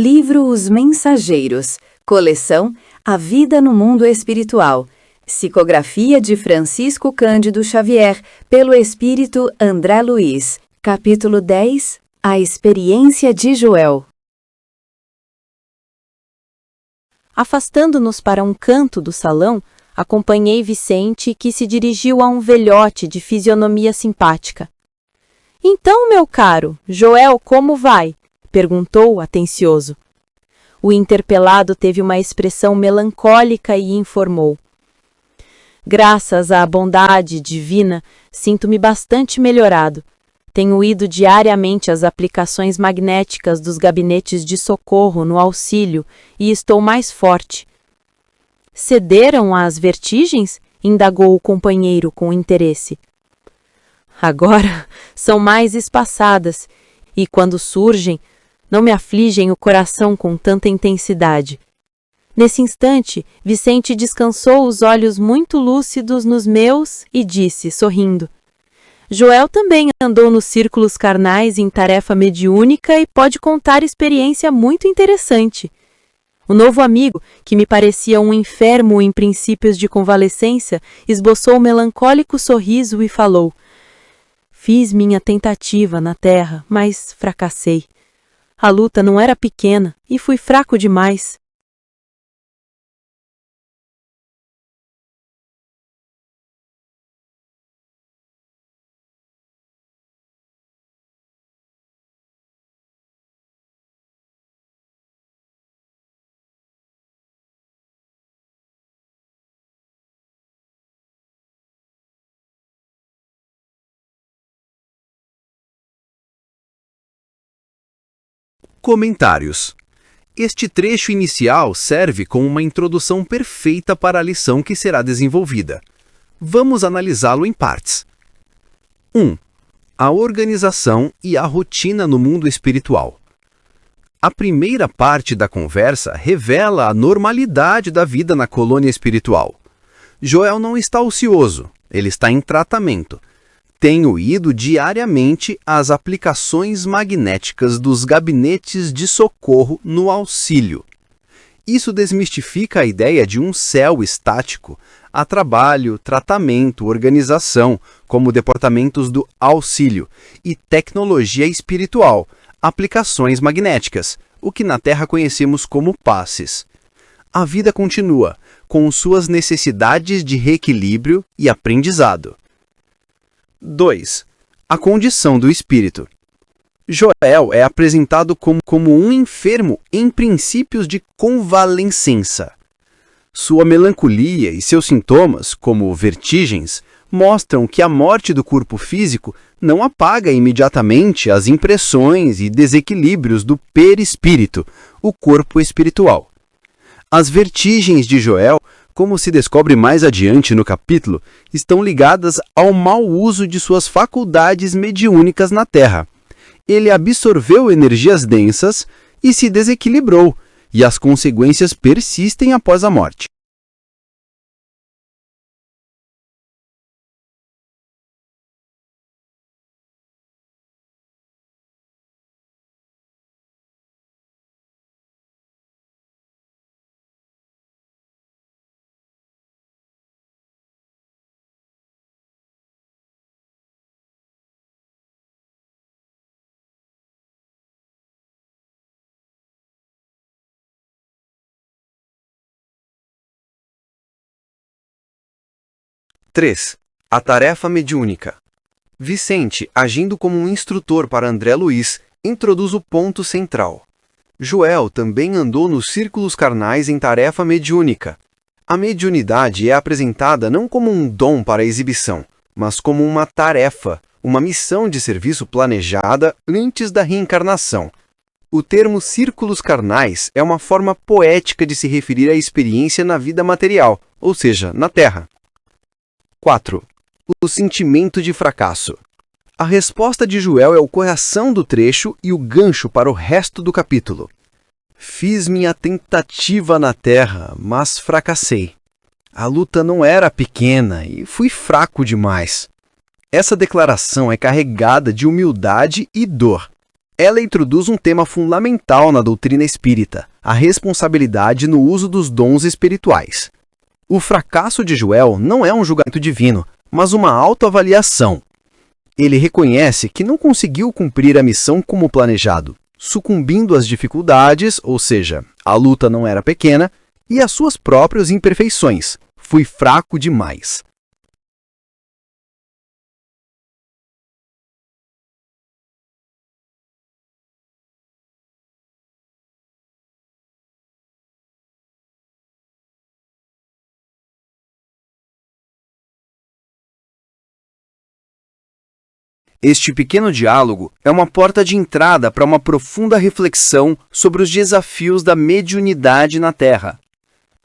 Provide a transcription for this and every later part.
Livro Os Mensageiros, coleção A Vida no Mundo Espiritual, psicografia de Francisco Cândido Xavier, pelo espírito André Luiz, capítulo 10, A Experiência de Joel. Afastando-nos para um canto do salão, acompanhei Vicente, que se dirigiu a um velhote de fisionomia simpática. "Então, meu caro, Joel, como vai?" perguntou, atencioso. O interpelado teve uma expressão melancólica e informou: "Graças à bondade divina, sinto-me bastante melhorado. Tenho ido diariamente às aplicações magnéticas dos gabinetes de socorro no auxílio e estou mais forte." "Cederam às vertigens?" indagou o companheiro com interesse. "Agora são mais espaçadas e, quando surgem, não me afligem o coração com tanta intensidade." Nesse instante, Vicente descansou os olhos muito lúcidos nos meus e disse, sorrindo: "Joel também andou nos círculos carnais em tarefa mediúnica e pode contar experiência muito interessante." O novo amigo, que me parecia um enfermo em princípios de convalescência, esboçou um melancólico sorriso e falou: "Fiz minha tentativa na terra, mas fracassei. A luta não era pequena e fui fraco demais." Comentários. Este trecho inicial serve como uma introdução perfeita para a lição que será desenvolvida. Vamos analisá-lo em partes. 1. A organização e a rotina no mundo espiritual. A primeira parte da conversa revela a normalidade da vida na colônia espiritual. Joel não está ocioso, ele está em tratamento. Tenho ido diariamente às aplicações magnéticas dos gabinetes de socorro no auxílio. Isso desmistifica a ideia de um céu estático a trabalho, tratamento, organização, como departamentos do auxílio, e tecnologia espiritual, aplicações magnéticas, o que na Terra conhecemos como passes. A vida continua, com suas necessidades de reequilíbrio e aprendizado. 2. A condição do espírito. Joel é apresentado como um enfermo em princípios de convalescença. Sua melancolia e seus sintomas, como vertigens, mostram que a morte do corpo físico não apaga imediatamente as impressões e desequilíbrios do perispírito, o corpo espiritual. As vertigens de Joel, como se descobre mais adiante no capítulo, estão ligadas ao mau uso de suas faculdades mediúnicas na Terra. Ele absorveu energias densas e se desequilibrou, e as consequências persistem após a morte. (3) A tarefa mediúnica. Vicente, agindo como um instrutor para André Luiz, introduz o ponto central. Joel também andou nos círculos carnais em tarefa mediúnica. A mediunidade é apresentada não como um dom para exibição, mas como uma tarefa, uma missão de serviço planejada antes da reencarnação. O termo círculos carnais é uma forma poética de se referir à experiência na vida material, ou seja, na Terra. 4. O sentimento de fracasso. A resposta de Joel é o coração do trecho e o gancho para o resto do capítulo. Fiz minha tentativa na Terra, mas fracassei. A luta não era pequena e fui fraco demais. Essa declaração é carregada de humildade e dor. Ela introduz um tema fundamental na doutrina espírita, a responsabilidade no uso dos dons espirituais. O fracasso de Joel não é um julgamento divino, mas uma autoavaliação. Ele reconhece que não conseguiu cumprir a missão como planejado, sucumbindo às dificuldades, ou seja, a luta não era pequena, e às suas próprias imperfeições. Fui fraco demais. Este pequeno diálogo é uma porta de entrada para uma profunda reflexão sobre os desafios da mediunidade na Terra.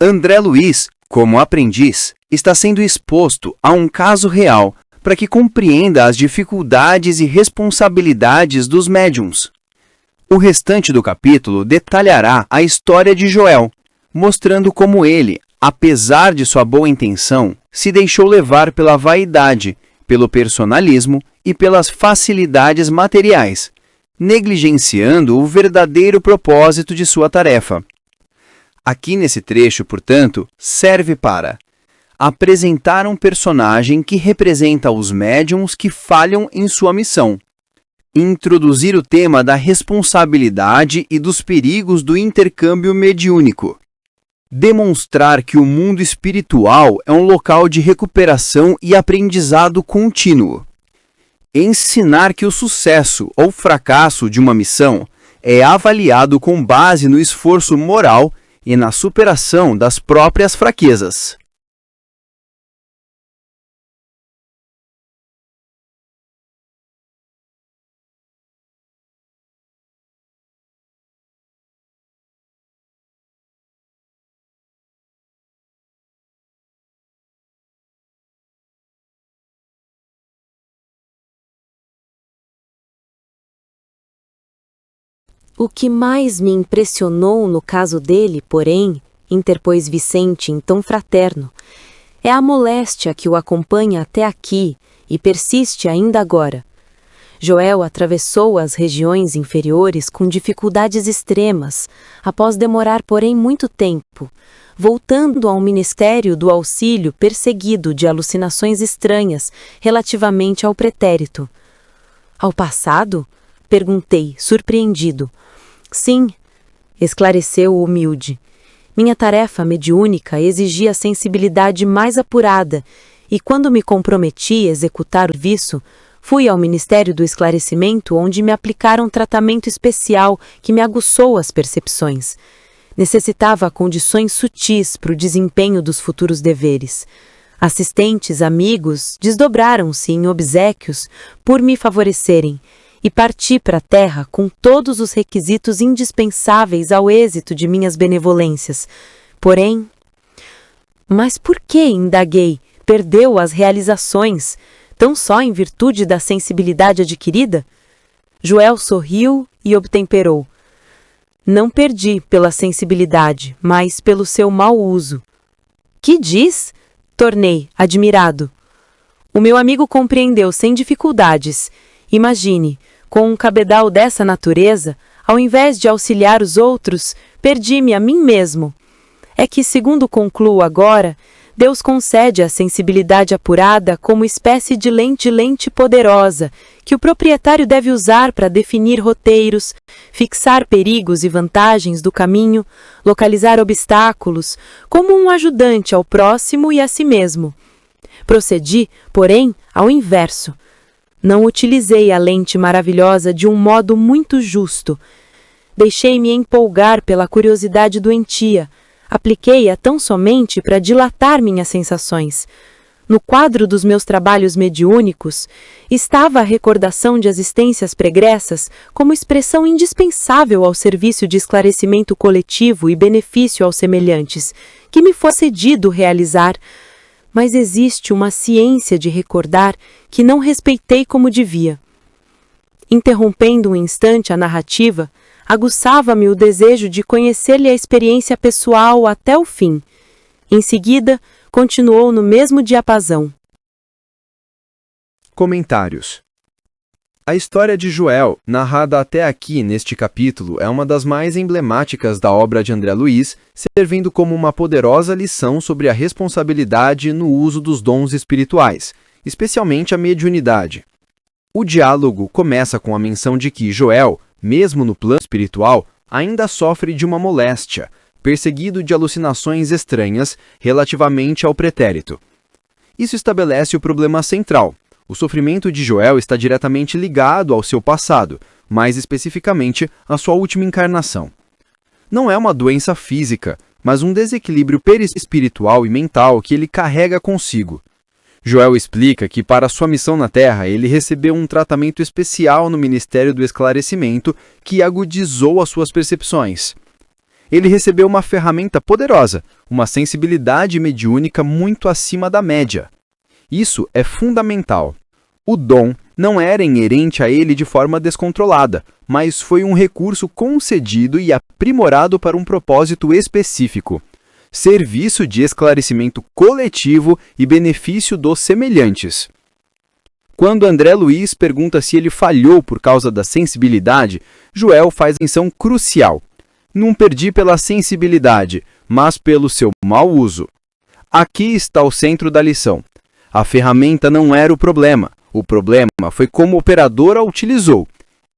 André Luiz, como aprendiz, está sendo exposto a um caso real para que compreenda as dificuldades e responsabilidades dos médiuns. O restante do capítulo detalhará a história de Joel, mostrando como ele, apesar de sua boa intenção, se deixou levar pela vaidade, pelo personalismo e pelas facilidades materiais, negligenciando o verdadeiro propósito de sua tarefa. Aqui nesse trecho, portanto, serve para apresentar um personagem que representa os médiuns que falham em sua missão, introduzir o tema da responsabilidade e dos perigos do intercâmbio mediúnico, demonstrar que o mundo espiritual é um local de recuperação e aprendizado contínuo, ensinar que o sucesso ou fracasso de uma missão é avaliado com base no esforço moral e na superação das próprias fraquezas. O que mais me impressionou no caso dele, porém, interpôs Vicente em tom fraterno, é a moléstia que o acompanha até aqui e persiste ainda agora. Joel atravessou as regiões inferiores com dificuldades extremas, após demorar, porém, muito tempo, voltando ao Ministério do Auxílio perseguido de alucinações estranhas relativamente ao pretérito. Ao passado? Perguntei, surpreendido. Sim, esclareceu o humilde. Minha tarefa mediúnica exigia sensibilidade mais apurada, e quando me comprometi a executar o serviço, fui ao Ministério do Esclarecimento, onde me aplicaram um tratamento especial que me aguçou as percepções. Necessitava condições sutis para o desempenho dos futuros deveres. Assistentes, amigos, desdobraram-se em obséquios por me favorecerem, e parti para a terra com todos os requisitos indispensáveis ao êxito de minhas benevolências. Porém... Mas por que, indaguei, perdeu as realizações, tão só em virtude da sensibilidade adquirida? Joel sorriu e obtemperou. Não perdi pela sensibilidade, mas pelo seu mau uso. Que diz? Tornei, admirado. O meu amigo compreendeu sem dificuldades. Imagine, com um cabedal dessa natureza, ao invés de auxiliar os outros, perdi-me a mim mesmo. É que, segundo concluo agora, Deus concede a sensibilidade apurada como espécie de lente poderosa, que o proprietário deve usar para definir roteiros, fixar perigos e vantagens do caminho, localizar obstáculos, como um ajudante ao próximo e a si mesmo. Procedi, porém, ao inverso. Não utilizei a lente maravilhosa de um modo muito justo. Deixei-me empolgar pela curiosidade doentia. Apliquei-a tão somente para dilatar minhas sensações. No quadro dos meus trabalhos mediúnicos, estava a recordação de existências pregressas como expressão indispensável ao serviço de esclarecimento coletivo e benefício aos semelhantes, que me foi cedido realizar. Mas existe uma ciência de recordar que não respeitei como devia. Interrompendo um instante a narrativa, aguçava-me o desejo de conhecer-lhe a experiência pessoal até o fim. Em seguida, continuou no mesmo diapasão. Comentários. A história de Joel, narrada até aqui neste capítulo, é uma das mais emblemáticas da obra de André Luiz, servindo como uma poderosa lição sobre a responsabilidade no uso dos dons espirituais, especialmente a mediunidade. O diálogo começa com a menção de que Joel, mesmo no plano espiritual, ainda sofre de uma moléstia, perseguido de alucinações estranhas relativamente ao pretérito. Isso estabelece o problema central. O sofrimento de Joel está diretamente ligado ao seu passado, mais especificamente à sua última encarnação. Não é uma doença física, mas um desequilíbrio perispiritual e mental que ele carrega consigo. Joel explica que para sua missão na Terra ele recebeu um tratamento especial no Ministério do Esclarecimento que agudizou as suas percepções. Ele recebeu uma ferramenta poderosa, uma sensibilidade mediúnica muito acima da média. Isso é fundamental. O dom não era inerente a ele de forma descontrolada, mas foi um recurso concedido e aprimorado para um propósito específico: serviço de esclarecimento coletivo e benefício dos semelhantes. Quando André Luiz pergunta se ele falhou por causa da sensibilidade, Joel faz menção crucial. Não perdi pela sensibilidade, mas pelo seu mau uso. Aqui está o centro da lição. A ferramenta não era o problema foi como o operador a utilizou,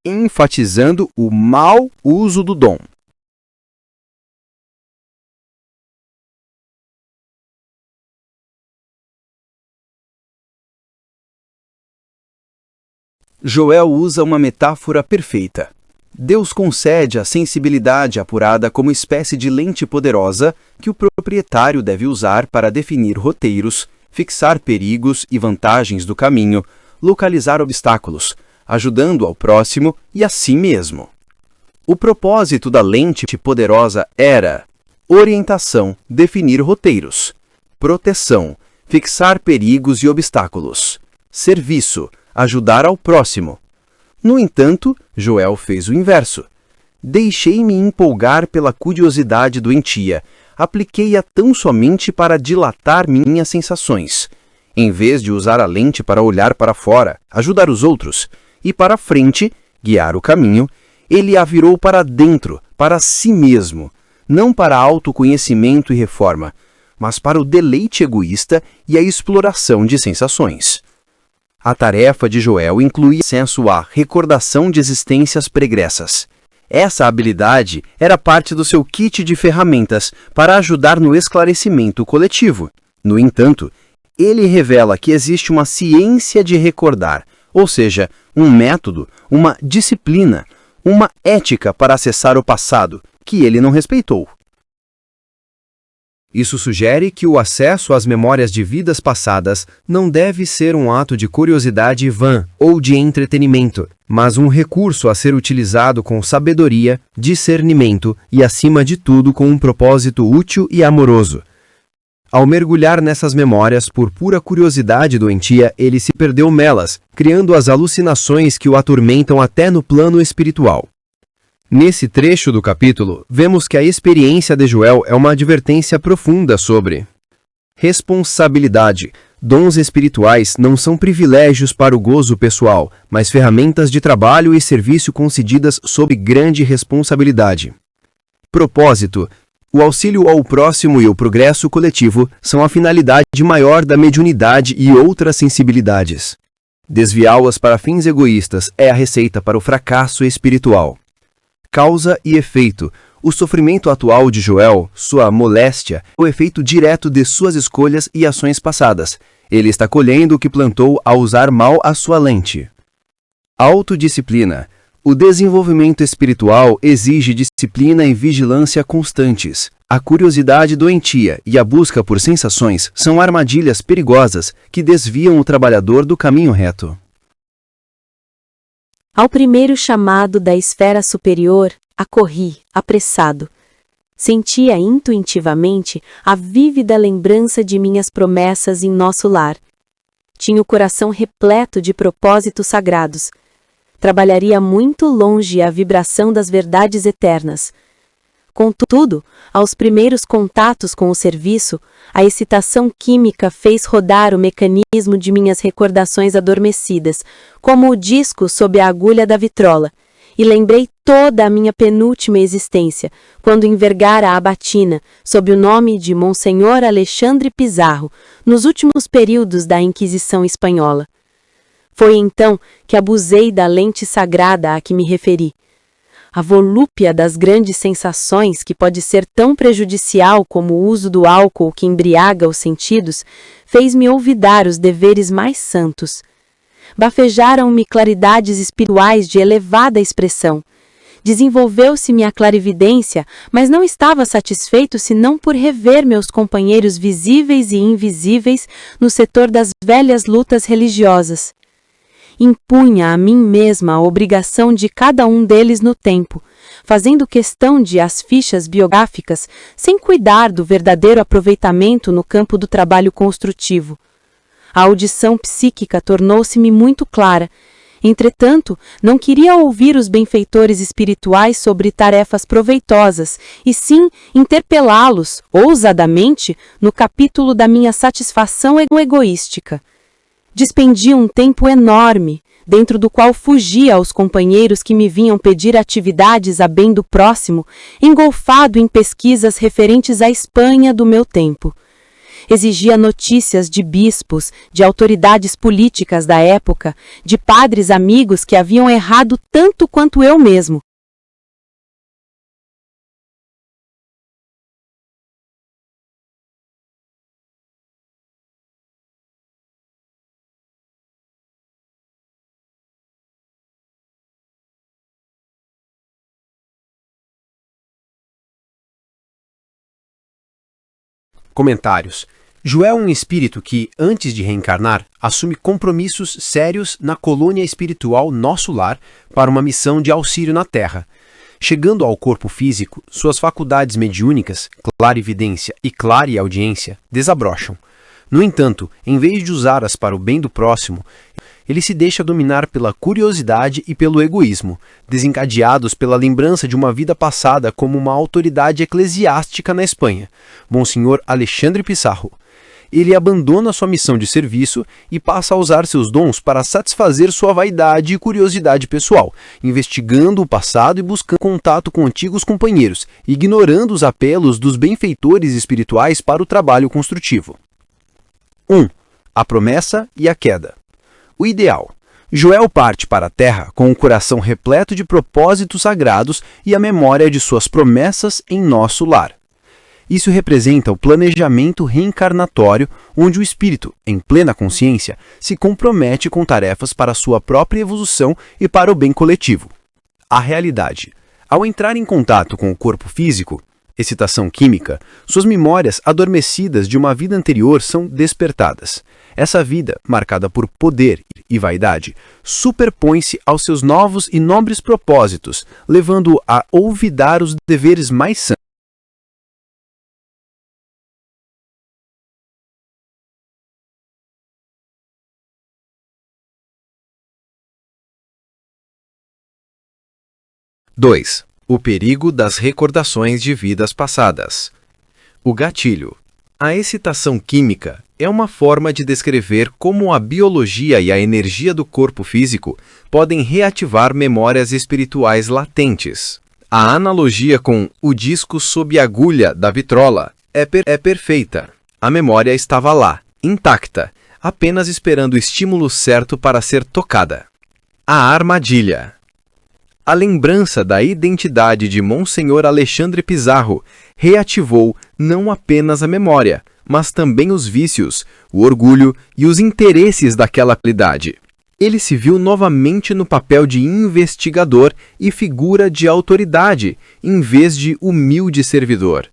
enfatizando o mau uso do dom. Joel usa uma metáfora perfeita. Deus concede a sensibilidade apurada como espécie de lente poderosa que o proprietário deve usar para definir roteiros, fixar perigos e vantagens do caminho, localizar obstáculos, ajudando ao próximo e a si mesmo. O propósito da lente poderosa era orientação, definir roteiros, proteção, fixar perigos e obstáculos, serviço, ajudar ao próximo. No entanto, Joel fez o inverso. Deixei-me empolgar pela curiosidade doentia, apliquei-a tão somente para dilatar minhas sensações, em vez de usar a lente para olhar para fora, ajudar os outros, e para frente, guiar o caminho, ele a virou para dentro, para si mesmo, não para autoconhecimento e reforma, mas para o deleite egoísta e a exploração de sensações. A tarefa de Joel incluía acesso à recordação de existências pregressas. Essa habilidade era parte do seu kit de ferramentas para ajudar no esclarecimento coletivo. No entanto, ele revela que existe uma ciência de recordar, ou seja, um método, uma disciplina, uma ética para acessar o passado, que ele não respeitou. Isso sugere que o acesso às memórias de vidas passadas não deve ser um ato de curiosidade vã ou de entretenimento, mas um recurso a ser utilizado com sabedoria, discernimento e, acima de tudo, com um propósito útil e amoroso. Ao mergulhar nessas memórias por pura curiosidade doentia, ele se perdeu nelas, criando as alucinações que o atormentam até no plano espiritual. Nesse trecho do capítulo, vemos que a experiência de Joel é uma advertência profunda sobre responsabilidade. Dons espirituais não são privilégios para o gozo pessoal, mas ferramentas de trabalho e serviço concedidas sob grande responsabilidade. Propósito. O auxílio ao próximo e o progresso coletivo são a finalidade maior da mediunidade e outras sensibilidades. Desviá-las para fins egoístas é a receita para o fracasso espiritual. Causa e efeito. O sofrimento atual de Joel, sua moléstia, é o efeito direto de suas escolhas e ações passadas. Ele está colhendo o que plantou ao usar mal a sua lente. Autodisciplina. O desenvolvimento espiritual exige disciplina e vigilância constantes. A curiosidade doentia e a busca por sensações são armadilhas perigosas que desviam o trabalhador do caminho reto. Ao primeiro chamado da esfera superior, acorri, apressado. Sentia intuitivamente a vívida lembrança de minhas promessas em nosso lar. Tinha o coração repleto de propósitos sagrados. Trabalharia muito longe a vibração das verdades eternas. Contudo, aos primeiros contatos com o serviço, a excitação química fez rodar o mecanismo de minhas recordações adormecidas, como o disco sob a agulha da vitrola, e lembrei toda a minha penúltima existência, quando envergara a batina, sob o nome de Monsenhor Alexandre Pizarro, nos últimos períodos da Inquisição Espanhola. Foi então que abusei da lente sagrada a que me referi. A volúpia das grandes sensações, que pode ser tão prejudicial como o uso do álcool que embriaga os sentidos, fez-me olvidar os deveres mais santos. Bafejaram-me claridades espirituais de elevada expressão. Desenvolveu-se-me a clarividência, mas não estava satisfeito senão por rever meus companheiros visíveis e invisíveis no setor das velhas lutas religiosas. Impunha a mim mesma a obrigação de cada um deles no tempo, fazendo questão de as fichas biográficas, sem cuidar do verdadeiro aproveitamento no campo do trabalho construtivo. A audição psíquica tornou-se-me muito clara. Entretanto, não queria ouvir os benfeitores espirituais sobre tarefas proveitosas, e sim interpelá-los, ousadamente, no capítulo da minha satisfação egoística. Dispendia um tempo enorme, dentro do qual fugia aos companheiros que me vinham pedir atividades a bem do próximo, engolfado em pesquisas referentes à Espanha do meu tempo. Exigia notícias de bispos, de autoridades políticas da época, de padres amigos que haviam errado tanto quanto eu mesmo. Comentários. Joel é um espírito que, antes de reencarnar, assume compromissos sérios na colônia espiritual Nosso Lar para uma missão de auxílio na Terra. Chegando ao corpo físico, suas faculdades mediúnicas, clarividência e clareaudiência, desabrocham. No entanto, em vez de usá-las para o bem do próximo, ele se deixa dominar pela curiosidade e pelo egoísmo, desencadeados pela lembrança de uma vida passada como uma autoridade eclesiástica na Espanha, Monsenhor Alexandre Pizarro. Ele abandona sua missão de serviço e passa a usar seus dons para satisfazer sua vaidade e curiosidade pessoal, investigando o passado e buscando contato com antigos companheiros, ignorando os apelos dos benfeitores espirituais para o trabalho construtivo. 1. A promessa e a queda. O ideal. Joel parte para a Terra com o coração repleto de propósitos sagrados e a memória de suas promessas em nosso lar. Isso representa o planejamento reencarnatório, onde o espírito, em plena consciência, se compromete com tarefas para sua própria evolução e para o bem coletivo. A realidade. Ao entrar em contato com o corpo físico, excitação química, suas memórias adormecidas de uma vida anterior são despertadas. Essa vida, marcada por poder e vaidade, superpõe-se aos seus novos e nobres propósitos, levando-o a olvidar os deveres mais santos. O perigo das recordações de vidas passadas. O gatilho. A excitação química é uma forma de descrever como a biologia e a energia do corpo físico podem reativar memórias espirituais latentes. A analogia com o disco sob a agulha da vitrola é perfeita. A memória estava lá, intacta, apenas esperando o estímulo certo para ser tocada. A armadilha. A lembrança da identidade de Monsenhor Alexandre Pizarro reativou não apenas a memória, mas também os vícios, o orgulho e os interesses daquela idade. Ele se viu novamente no papel de investigador e figura de autoridade, em vez de humilde servidor.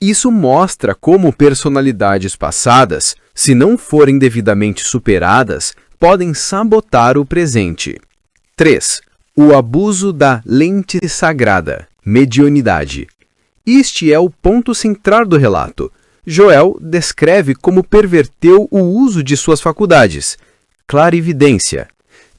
Isso mostra como personalidades passadas, se não forem devidamente superadas, podem sabotar o presente. 3. O abuso da lente sagrada, mediunidade. Este é o ponto central do relato. Joel descreve como perverteu o uso de suas faculdades. Clarividência.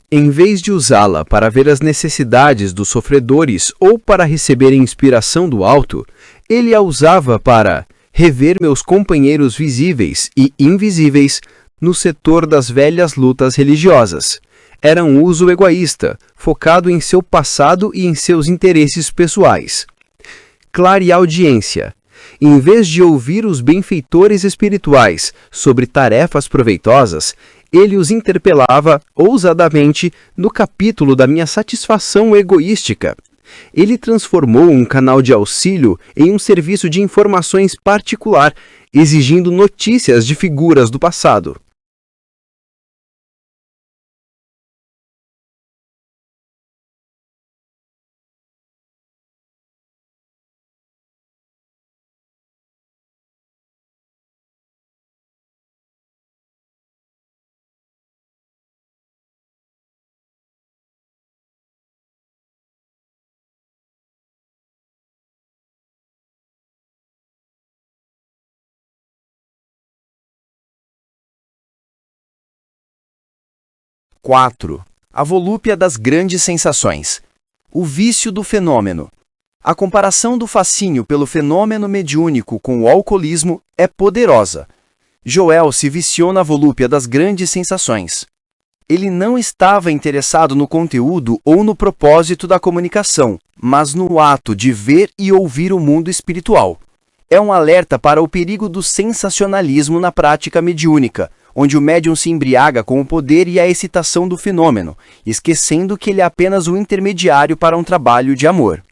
Em vez de usá-la para ver as necessidades dos sofredores ou para receber inspiração do alto, ele a usava para rever meus companheiros visíveis e invisíveis no setor das velhas lutas religiosas. Era um uso egoísta, focado em seu passado e em seus interesses pessoais. Clareaudiência. Em vez de ouvir os benfeitores espirituais sobre tarefas proveitosas, ele os interpelava ousadamente no capítulo da minha satisfação egoística. Ele transformou um canal de auxílio em um serviço de informações particular, exigindo notícias de figuras do passado. (4) A volúpia das grandes sensações. O vício do fenômeno. A comparação do fascínio pelo fenômeno mediúnico com o alcoolismo é poderosa. Joel se viciou na volúpia das grandes sensações. Ele não estava interessado no conteúdo ou no propósito da comunicação, mas no ato de ver e ouvir o mundo espiritual. É um alerta para o perigo do sensacionalismo na prática mediúnica, onde o médium se embriaga com o poder e a excitação do fenômeno, esquecendo que ele é apenas um intermediário para um trabalho de amor.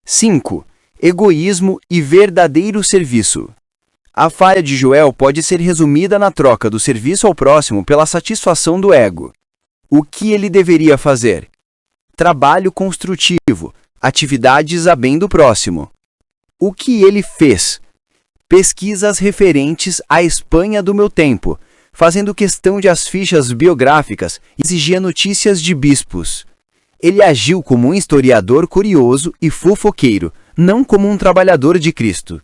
5. Egoísmo e verdadeiro serviço. A falha de Joel pode ser resumida na troca do serviço ao próximo pela satisfação do ego. O que ele deveria fazer? Trabalho construtivo, atividades a bem do próximo. O que ele fez? Pesquisas referentes à Espanha do meu tempo, fazendo questão de as fichas biográficas, exigia notícias de bispos. Ele agiu como um historiador curioso e fofoqueiro, não como um trabalhador de Cristo.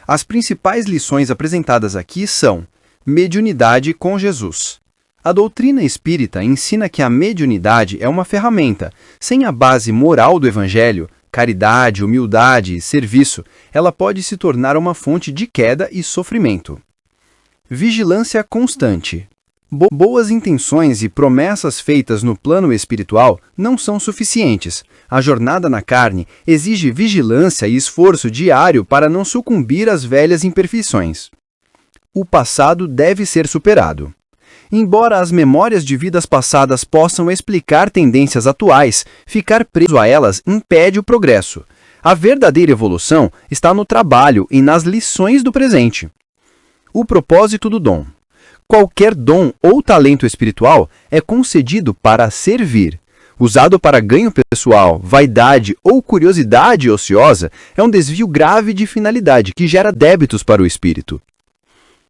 As principais lições apresentadas aqui são: mediunidade com Jesus. A doutrina espírita ensina que a mediunidade é uma ferramenta. Sem a base moral do Evangelho, caridade, humildade e serviço, ela pode se tornar uma fonte de queda e sofrimento. Vigilância constante. Boas intenções e promessas feitas no plano espiritual não são suficientes. A jornada na carne exige vigilância e esforço diário para não sucumbir às velhas imperfeições. O passado deve ser superado. Embora as memórias de vidas passadas possam explicar tendências atuais, ficar preso a elas impede o progresso. A verdadeira evolução está no trabalho e nas lições do presente. O propósito do dom. Qualquer dom ou talento espiritual é concedido para servir. Usado para ganho pessoal, vaidade ou curiosidade ociosa, é um desvio grave de finalidade que gera débitos para o espírito.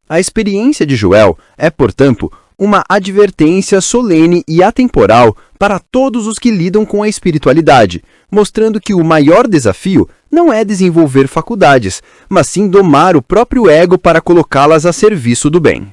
A experiência de Joel é, portanto, uma advertência solene e atemporal para todos os que lidam com a espiritualidade, mostrando que o maior desafio não é desenvolver faculdades, mas sim domar o próprio ego para colocá-las a serviço do bem.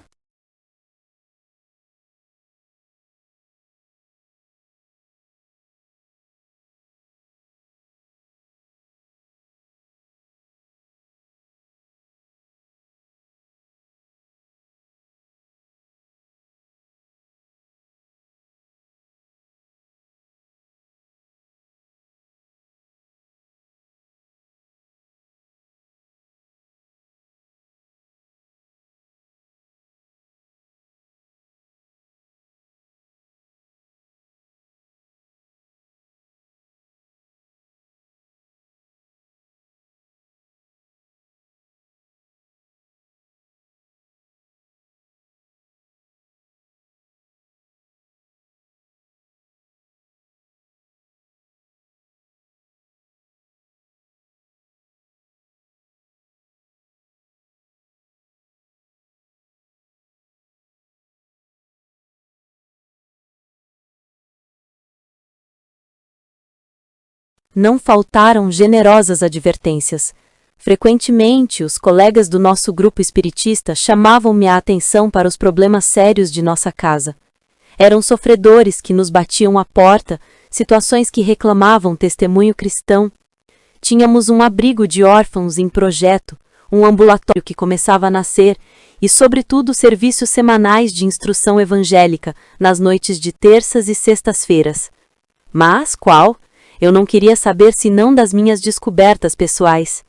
Não faltaram generosas advertências. Frequentemente, os colegas do nosso grupo espiritista chamavam minha atenção para os problemas sérios de nossa casa. Eram sofredores que nos batiam à porta, situações que reclamavam testemunho cristão. Tínhamos um abrigo de órfãos em projeto, um ambulatório que começava a nascer e, sobretudo, serviços semanais de instrução evangélica nas noites de terças e sextas-feiras. Mas, qual? Eu não queria saber senão das minhas descobertas pessoais.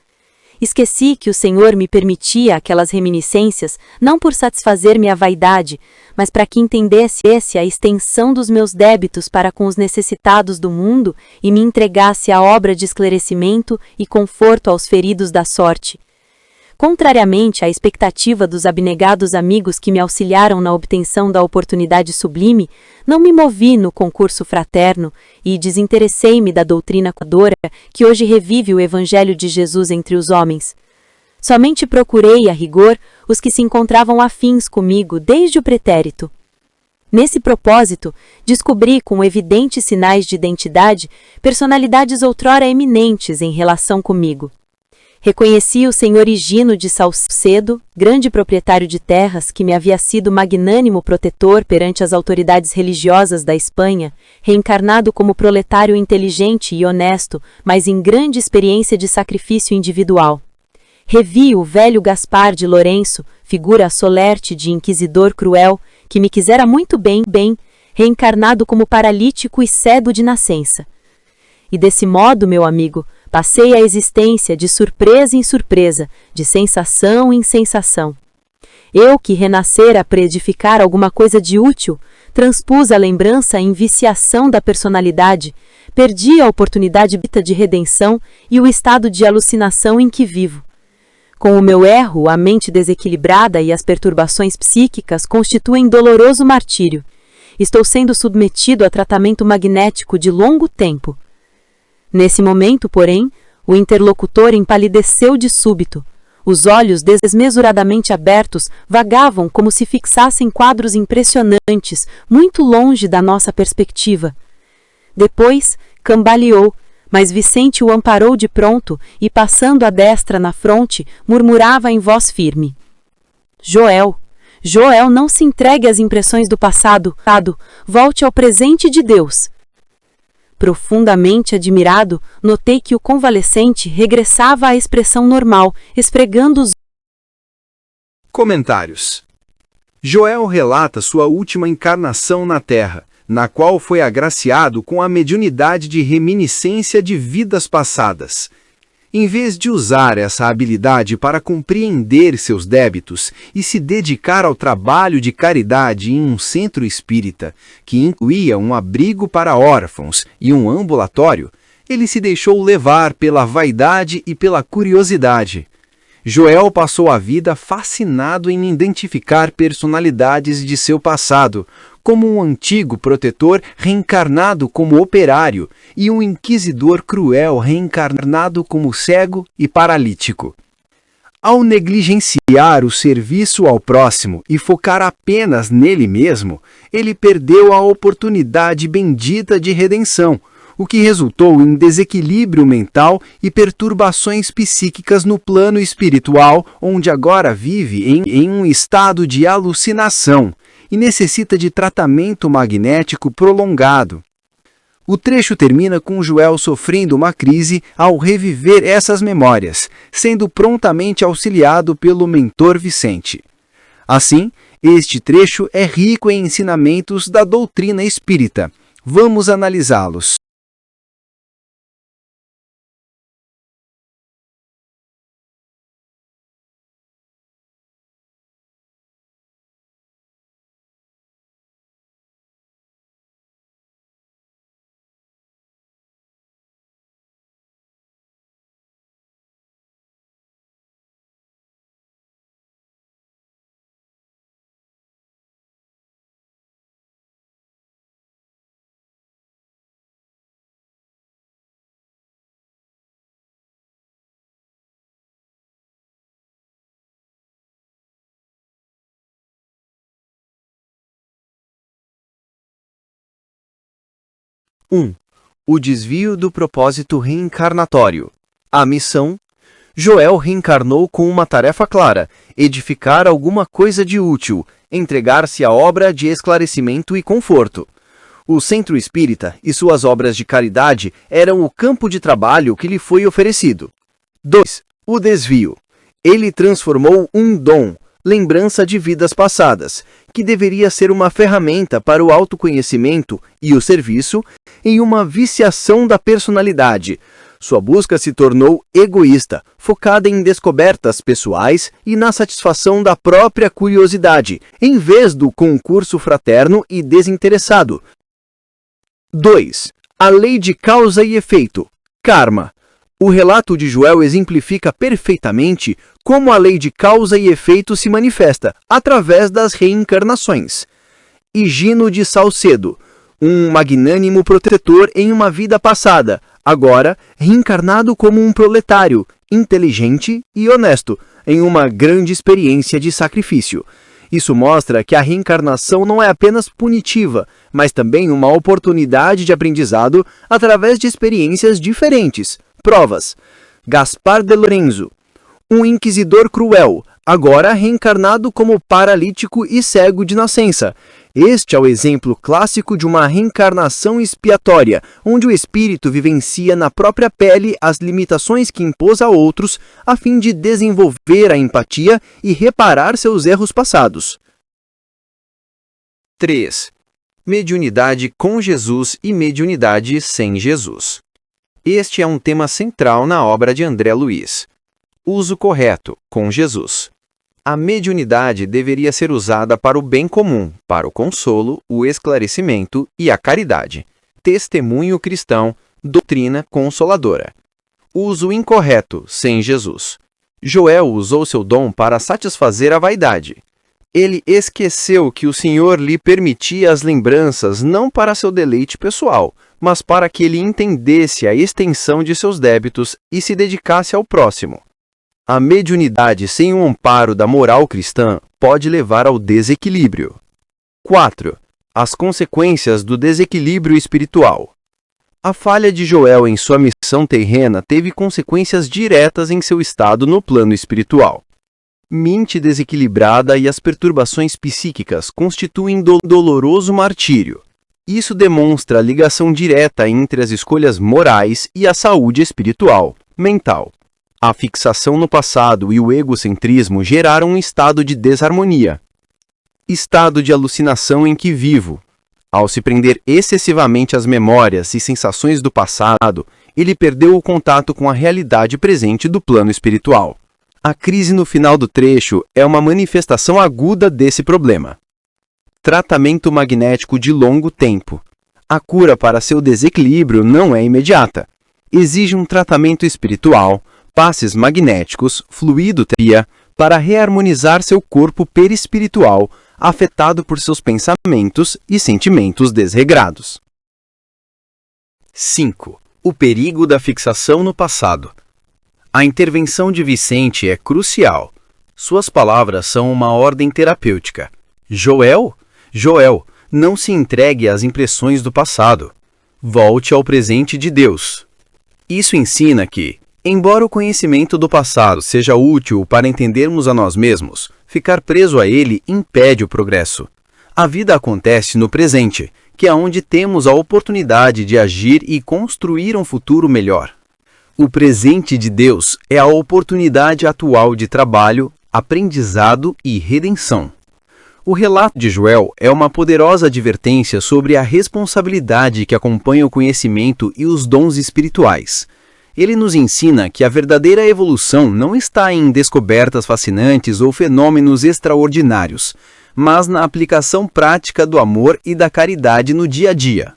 Esqueci que o Senhor me permitia aquelas reminiscências não por satisfazer minha vaidade, mas para que entendesse a extensão dos meus débitos para com os necessitados do mundo e me entregasse a obra de esclarecimento e conforto aos feridos da sorte. Contrariamente à expectativa dos abnegados amigos que me auxiliaram na obtenção da oportunidade sublime, não me movi no concurso fraterno e desinteressei-me da doutrina coadora que hoje revive o Evangelho de Jesus entre os homens. Somente procurei, a rigor, os que se encontravam afins comigo desde o pretérito. Nesse propósito, descobri com evidentes sinais de identidade personalidades outrora eminentes em relação comigo. Reconheci o senhor Higino de Salcedo, grande proprietário de terras que me havia sido magnânimo protetor perante as autoridades religiosas da Espanha, reencarnado como proletário inteligente e honesto, mas em grande experiência de sacrifício individual. Revi o velho Gaspar de Lourenço, figura solerte de inquisidor cruel, que me quisera muito bem, reencarnado como paralítico e cego de nascença. E desse modo, meu amigo, passei a existência de surpresa em surpresa, de sensação em sensação. Eu, que renascera para edificar alguma coisa de útil, transpus a lembrança em viciação da personalidade, perdi a oportunidade de redenção e o estado de alucinação em que vivo. Com o meu erro, a mente desequilibrada e as perturbações psíquicas constituem doloroso martírio. Estou sendo submetido a tratamento magnético de longo tempo. Nesse momento, porém, o interlocutor empalideceu de súbito. Os olhos desmesuradamente abertos vagavam como se fixassem quadros impressionantes, muito longe da nossa perspectiva. Depois, cambaleou, mas Vicente o amparou de pronto e, passando a destra na fronte, murmurava em voz firme: Joel, não se entregue às impressões do passado, volte ao presente de Deus. Profundamente admirado, notei que o convalescente regressava à expressão normal, esfregando os... Comentários. Joel relata sua última encarnação na Terra, na qual foi agraciado com a mediunidade de reminiscência de vidas passadas. Em vez de usar essa habilidade para compreender seus débitos e se dedicar ao trabalho de caridade em um centro espírita, que incluía um abrigo para órfãos e um ambulatório, ele se deixou levar pela vaidade e pela curiosidade. Joel passou a vida fascinado em identificar personalidades de seu passado, como um antigo protetor reencarnado como operário e um inquisidor cruel reencarnado como cego e paralítico. Ao negligenciar o serviço ao próximo e focar apenas nele mesmo, ele perdeu a oportunidade bendita de redenção, o que resultou em desequilíbrio mental e perturbações psíquicas no plano espiritual, onde agora vive em um estado de alucinação e necessita de tratamento magnético prolongado. O trecho termina com Joel sofrendo uma crise ao reviver essas memórias, sendo prontamente auxiliado pelo mentor Vicente. Assim, este trecho é rico em ensinamentos da doutrina espírita. Vamos analisá-los. O desvio do propósito reencarnatório. A missão. Joel reencarnou com uma tarefa clara: edificar alguma coisa de útil, entregar-se à obra de esclarecimento e conforto. O Centro Espírita e suas obras de caridade eram o campo de trabalho que lhe foi oferecido. 2. O desvio. Ele transformou um dom, lembrança de vidas passadas, que deveria ser uma ferramenta para o autoconhecimento e o serviço, em uma viciação da personalidade. Sua busca se tornou egoísta, focada em descobertas pessoais e na satisfação da própria curiosidade, em vez do concurso fraterno e desinteressado. 2. A lei de causa e efeito. Karma. O relato de Joel exemplifica perfeitamente como a lei de causa e efeito se manifesta através das reencarnações. Higino de Salcedo, um magnânimo protetor em uma vida passada, agora reencarnado como um proletário, inteligente e honesto, em uma grande experiência de sacrifício. Isso mostra que a reencarnação não é apenas punitiva, mas também uma oportunidade de aprendizado através de experiências diferentes. Provas. Gaspar de Lorenzo, um inquisidor cruel, agora reencarnado como paralítico e cego de nascença. Este é o exemplo clássico de uma reencarnação expiatória, onde o espírito vivencia na própria pele as limitações que impôs a outros, a fim de desenvolver a empatia e reparar seus erros passados. 3. Mediunidade com Jesus e mediunidade sem Jesus. Este é um tema central na obra de André Luiz. Uso correto, com Jesus. A mediunidade deveria ser usada para o bem comum, para o consolo, o esclarecimento e a caridade. Testemunho cristão, doutrina consoladora. Uso incorreto, sem Jesus. Joel usou seu dom para satisfazer a vaidade. Ele esqueceu que o Senhor lhe permitia as lembranças não para seu deleite pessoal, mas para que ele entendesse a extensão de seus débitos e se dedicasse ao próximo. A mediunidade sem o amparo da moral cristã pode levar ao desequilíbrio. 4. As consequências do desequilíbrio espiritual. A falha de Joel em sua missão terrena teve consequências diretas em seu estado no plano espiritual. Mente desequilibrada e as perturbações psíquicas constituem doloroso martírio. Isso demonstra a ligação direta entre as escolhas morais e a saúde espiritual, mental. A fixação no passado e o egocentrismo geraram um estado de desarmonia. Estado de alucinação em que vivo. Ao se prender excessivamente às memórias e sensações do passado, ele perdeu o contato com a realidade presente do plano espiritual. A crise no final do trecho é uma manifestação aguda desse problema. Tratamento magnético de longo tempo. A cura para seu desequilíbrio não é imediata. Exige um tratamento espiritual, passes magnéticos, fluidoterapia, para reharmonizar seu corpo perispiritual, afetado por seus pensamentos e sentimentos desregrados. 5. O perigo da fixação no passado. A intervenção de Vicente é crucial. Suas palavras são uma ordem terapêutica. Joel? Joel, não se entregue às impressões do passado. Volte ao presente de Deus. Isso ensina que, embora o conhecimento do passado seja útil para entendermos a nós mesmos, ficar preso a ele impede o progresso. A vida acontece no presente, que é onde temos a oportunidade de agir e construir um futuro melhor. O presente de Deus é a oportunidade atual de trabalho, aprendizado e redenção. O relato de Joel é uma poderosa advertência sobre a responsabilidade que acompanha o conhecimento e os dons espirituais. Ele nos ensina que a verdadeira evolução não está em descobertas fascinantes ou fenômenos extraordinários, mas na aplicação prática do amor e da caridade no dia a dia.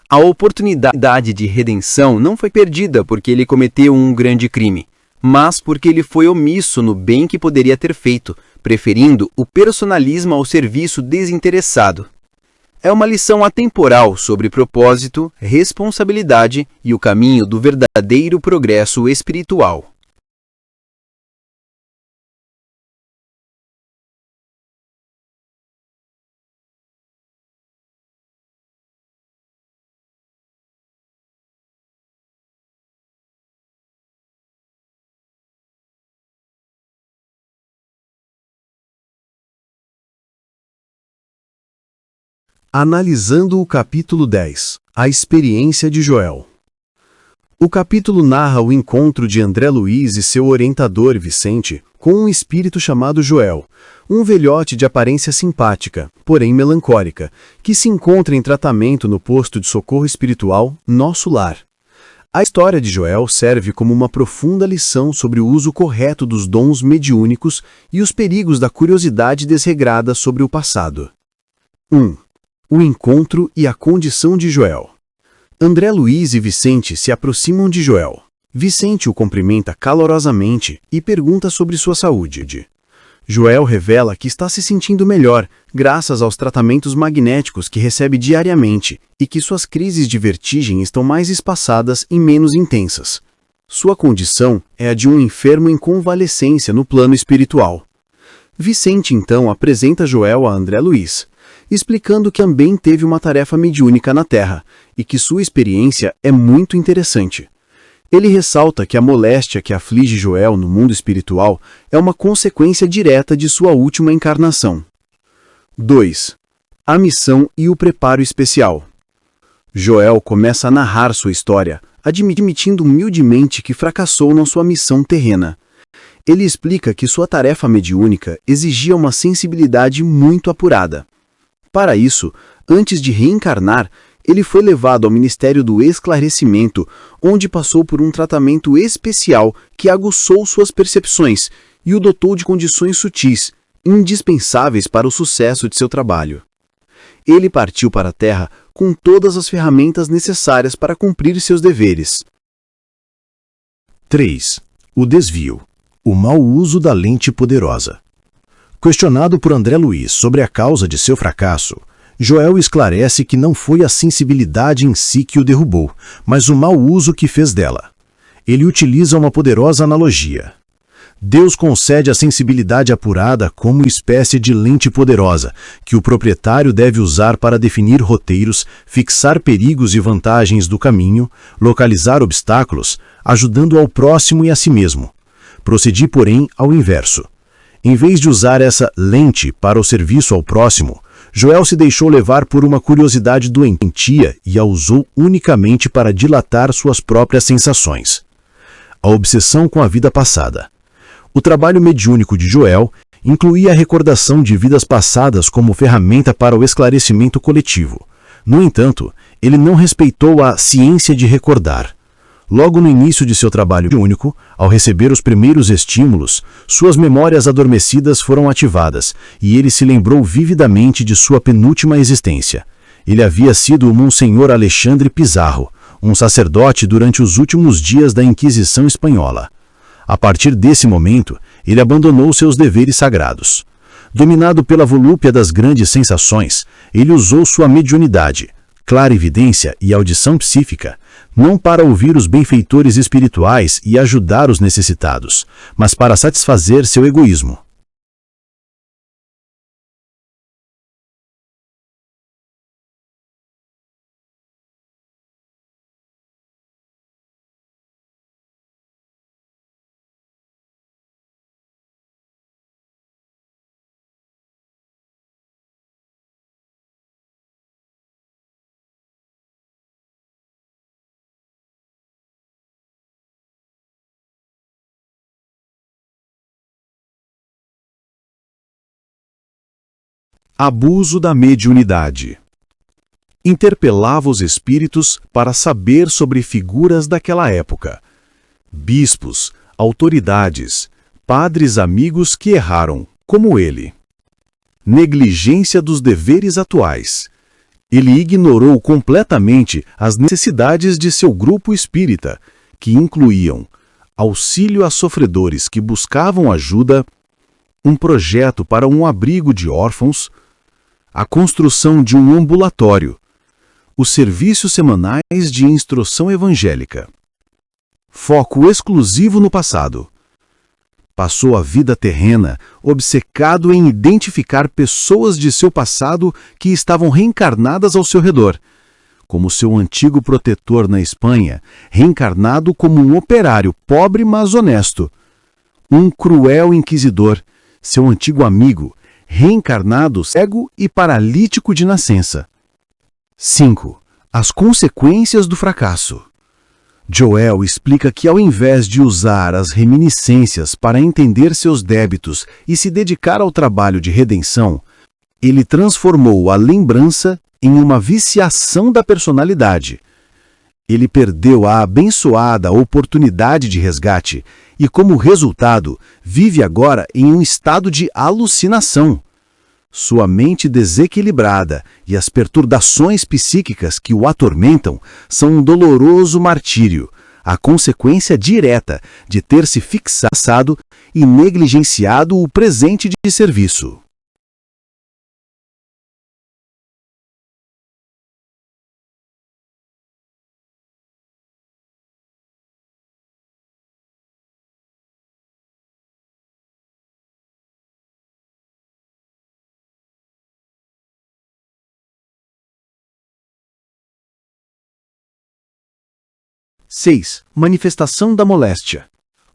A oportunidade de redenção não foi perdida porque ele cometeu um grande crime, mas porque ele foi omisso no bem que poderia ter feito, preferindo o personalismo ao serviço desinteressado. É uma lição atemporal sobre propósito, responsabilidade e o caminho do verdadeiro progresso espiritual. Analisando o capítulo 10, a experiência de Joel. O capítulo narra o encontro de André Luiz e seu orientador Vicente com um espírito chamado Joel, um velhote de aparência simpática, porém melancólica, que se encontra em tratamento no posto de socorro espiritual Nosso Lar. A história de Joel serve como uma profunda lição sobre o uso correto dos dons mediúnicos e os perigos da curiosidade desregrada sobre o passado. 1. O encontro e a condição de Joel. André Luiz e Vicente se aproximam de Joel. Vicente o cumprimenta calorosamente e pergunta sobre sua saúde. Joel revela que está se sentindo melhor, graças aos tratamentos magnéticos que recebe diariamente e que suas crises de vertigem estão mais espaçadas e menos intensas. Sua condição é a de um enfermo em convalescência no plano espiritual. Vicente então apresenta Joel a André Luiz, explicando que também teve uma tarefa mediúnica na Terra e que sua experiência é muito interessante. Ele ressalta que a moléstia que aflige Joel no mundo espiritual é uma consequência direta de sua última encarnação. 2. A missão e o preparo especial. Joel começa a narrar sua história, admitindo humildemente que fracassou na sua missão terrena. Ele explica que sua tarefa mediúnica exigia uma sensibilidade muito apurada. Para isso, antes de reencarnar, ele foi levado ao Ministério do Esclarecimento, onde passou por um tratamento especial que aguçou suas percepções e o dotou de condições sutis, indispensáveis para o sucesso de seu trabalho. Ele partiu para a Terra com todas as ferramentas necessárias para cumprir seus deveres. 3. O desvio. O mau uso da lente poderosa. Questionado por André Luiz sobre a causa de seu fracasso, Joel esclarece que não foi a sensibilidade em si que o derrubou, mas o mau uso que fez dela. Ele utiliza uma poderosa analogia. Deus concede a sensibilidade apurada como espécie de lente poderosa, que o proprietário deve usar para definir roteiros, fixar perigos e vantagens do caminho, localizar obstáculos, ajudando ao próximo e a si mesmo. Procedi, porém, ao inverso. Em vez de usar essa lente para o serviço ao próximo, Joel se deixou levar por uma curiosidade doentia e a usou unicamente para dilatar suas próprias sensações. A obsessão com a vida passada. O trabalho mediúnico de Joel incluía a recordação de vidas passadas como ferramenta para o esclarecimento coletivo. No entanto, ele não respeitou a ciência de recordar. Logo no início de seu trabalho mediúnico, ao receber os primeiros estímulos, suas memórias adormecidas foram ativadas e ele se lembrou vividamente de sua penúltima existência. Ele havia sido o Monsenhor Alexandre Pizarro, um sacerdote durante os últimos dias da Inquisição Espanhola. A partir desse momento, ele abandonou seus deveres sagrados. Dominado pela volúpia das grandes sensações, ele usou sua mediunidade, clarividência e audição psíquica, não para ouvir os benfeitores espirituais e ajudar os necessitados, mas para satisfazer seu egoísmo. Abuso da mediunidade. Interpelava os espíritos para saber sobre figuras daquela época. Bispos, autoridades, padres amigos que erraram, como ele. Negligência dos deveres atuais. Ele ignorou completamente as necessidades de seu grupo espírita, que incluíam auxílio a sofredores que buscavam ajuda, um projeto para um abrigo de órfãos, a construção de um ambulatório, os serviços semanais de instrução evangélica. Foco exclusivo no passado. Passou a vida terrena obcecado em identificar pessoas de seu passado que estavam reencarnadas ao seu redor, como seu antigo protetor na Espanha, reencarnado como um operário pobre mas honesto. Um cruel inquisidor, seu antigo amigo, reencarnado cego e paralítico de nascença. 5. As consequências do fracasso. Joel explica que, ao invés de usar as reminiscências para entender seus débitos e se dedicar ao trabalho de redenção, ele transformou a lembrança em uma viciação da personalidade. Ele perdeu a abençoada oportunidade de resgate e, como resultado, vive agora em um estado de alucinação. Sua mente desequilibrada e as perturbações psíquicas que o atormentam são um doloroso martírio, a consequência direta de ter se fixado e negligenciado o presente de serviço. Seis. Manifestação da moléstia.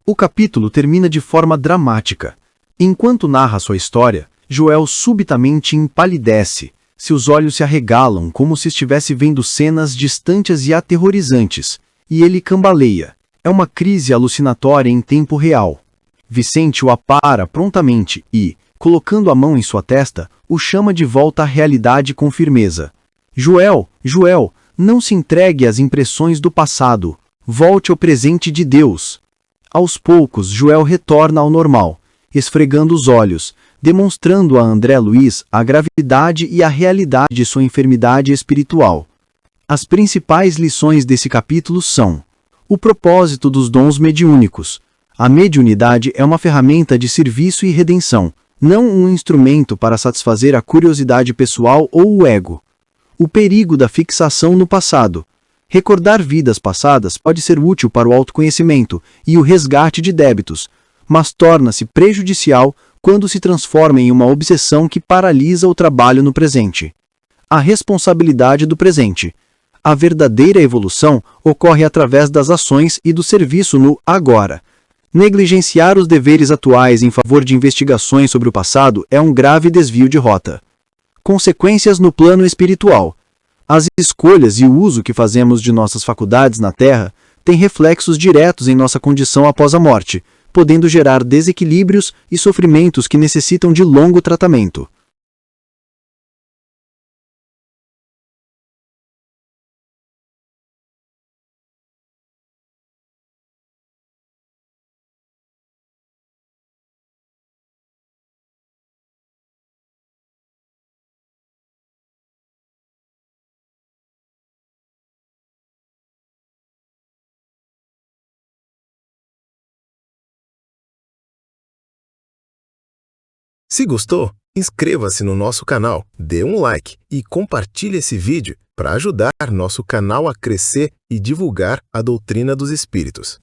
O capítulo termina de forma dramática. Enquanto narra sua história, Joel subitamente empalidece. Seus olhos se arregalam como se estivesse vendo cenas distantes e aterrorizantes, e ele cambaleia. É uma crise alucinatória em tempo real. Vicente o apara prontamente e, colocando a mão em sua testa, o chama de volta à realidade com firmeza. Joel, Joel, não se entregue às impressões do passado. Volte ao presente de Deus. Aos poucos, Joel retorna ao normal, esfregando os olhos, demonstrando a André Luiz a gravidade e a realidade de sua enfermidade espiritual. As principais lições desse capítulo são: o propósito dos dons mediúnicos. A mediunidade é uma ferramenta de serviço e redenção, não um instrumento para satisfazer a curiosidade pessoal ou o ego. O perigo da fixação no passado. Recordar vidas passadas pode ser útil para o autoconhecimento e o resgate de débitos, mas torna-se prejudicial quando se transforma em uma obsessão que paralisa o trabalho no presente. A responsabilidade do presente. A verdadeira evolução ocorre através das ações e do serviço no agora. Negligenciar os deveres atuais em favor de investigações sobre o passado é um grave desvio de rota. Consequências no plano espiritual. As escolhas e o uso que fazemos de nossas faculdades na Terra têm reflexos diretos em nossa condição após a morte, podendo gerar desequilíbrios e sofrimentos que necessitam de longo tratamento. Se gostou, inscreva-se no nosso canal, dê um like e compartilhe esse vídeo para ajudar nosso canal a crescer e divulgar a doutrina dos espíritos.